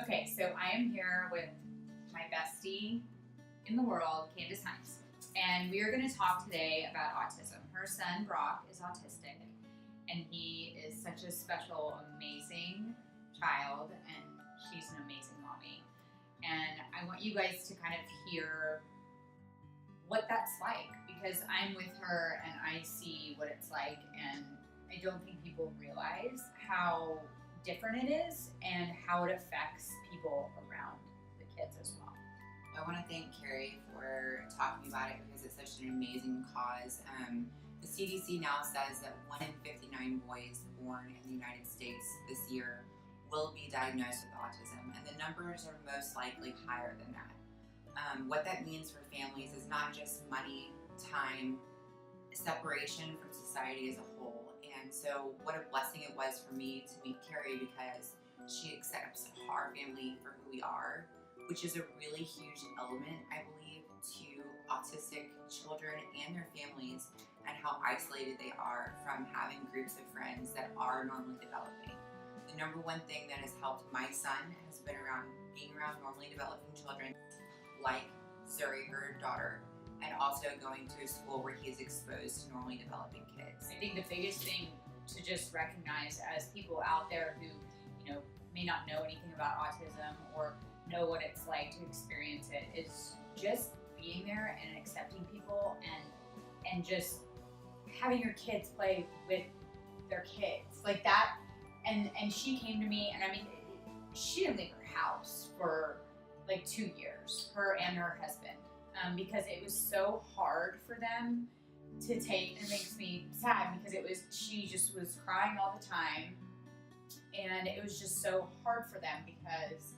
Okay, so I am here with my bestie in the world, Candace Hines, and we are going to talk today about autism. Her son, Brock, is autistic, and he is such a special, amazing child, and she's an amazing mommy. And I want you guys to kind of hear what that's like, because I'm with her and I see what it's like, and I don't think people realize how different it is and how it affects people around the kids as well. I want to thank Carrie for talking about it because it's such an amazing cause. The CDC now says that 1 in 59 boys born in the United States this year will be diagnosed with autism, and the numbers are most likely higher than that. What that means for families is not just money, time, separation from society as a whole. And so what a blessing it was for me to meet Carrie, because she accepts our family for who we are, which is a really huge element, I believe, to autistic children and their families, and how isolated they are from having groups of friends that are normally developing. The number one thing that has helped my son has been being around normally developing children like Zuri, her daughter, and also going to a school where he is exposed to normally developing kids. I think the biggest thing to just recognize as people out there who, may not know anything about autism or know what it's like to experience it is just being there and accepting people and just having your kids play with their kids like that. And she came to me, and I mean, she didn't leave her house for like 2 years, her and her husband, because it was so hard for them to take. And it makes me sad because she just was crying all the time, and it was just so hard for them because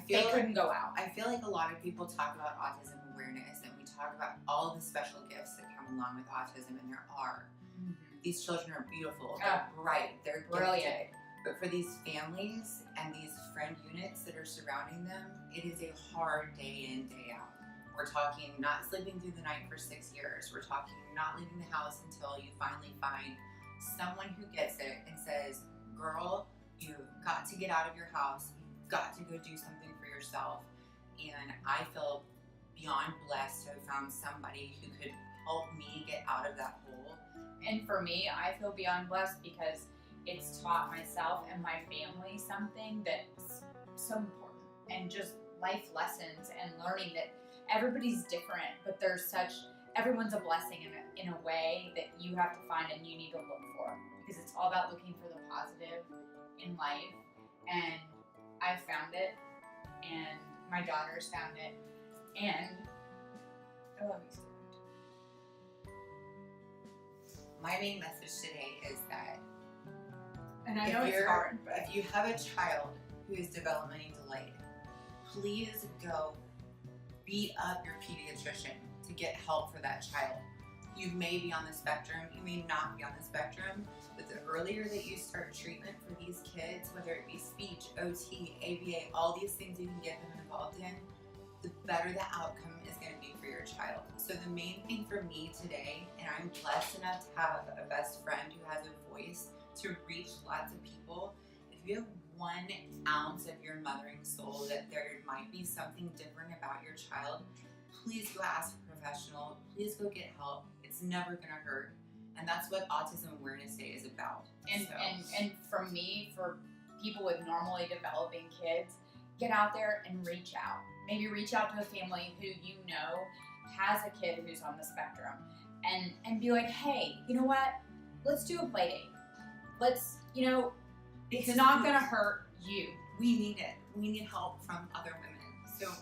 they couldn't go out. I feel like a lot of people talk about autism awareness, and we talk about all the special gifts that come along with autism, and there are. Mm-hmm. These children are beautiful, they're bright, they're brilliant. Gifted. But for these families and these friend units that are surrounding them, it is a hard day in, day out. We're talking not sleeping through the night for 6 years. We're talking not leaving the house until you finally find someone who gets it and says, girl, you've got to get out of your house. You've got to go do something for yourself. And I feel beyond blessed to have found somebody who could help me get out of that hole. And for me, I feel beyond blessed because it's taught myself and my family something that's so important, and just life lessons and learning that everybody's different, but everyone's a blessing in a way that you have to find and you need to look for, because it's all about looking for the positive in life. And I've found it, and my daughter's found it, and I love you so much. My main message today is that and I know it's hard, but if you have a child who is developmentally delayed, please go beat up your pediatrician to get help for that child. You may be on the spectrum, you may not be on the spectrum, but the earlier that you start treatment for these kids, whether it be speech, OT, ABA, all these things you can get them involved in, the better the outcome is going to be for your child. So the main thing for me today, and I'm blessed enough to have a best friend who has a voice to reach lots of people. If you have 1 ounce of your mothering soul that there might be something different about your child, please go ask a professional. Please go get help. It's never gonna hurt. And that's what Autism Awareness Day is about. And for me, for people with normally developing kids, get out there and reach out. Maybe reach out to a family who has a kid who's on the spectrum, and be like, hey, you know what? Let's do a play date. It's not gonna hurt you. We need it. We need help from other women. So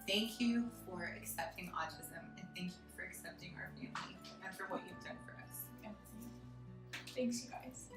thank you for accepting autism, and thank you for accepting our family and for what you've done for us. Thanks, you guys.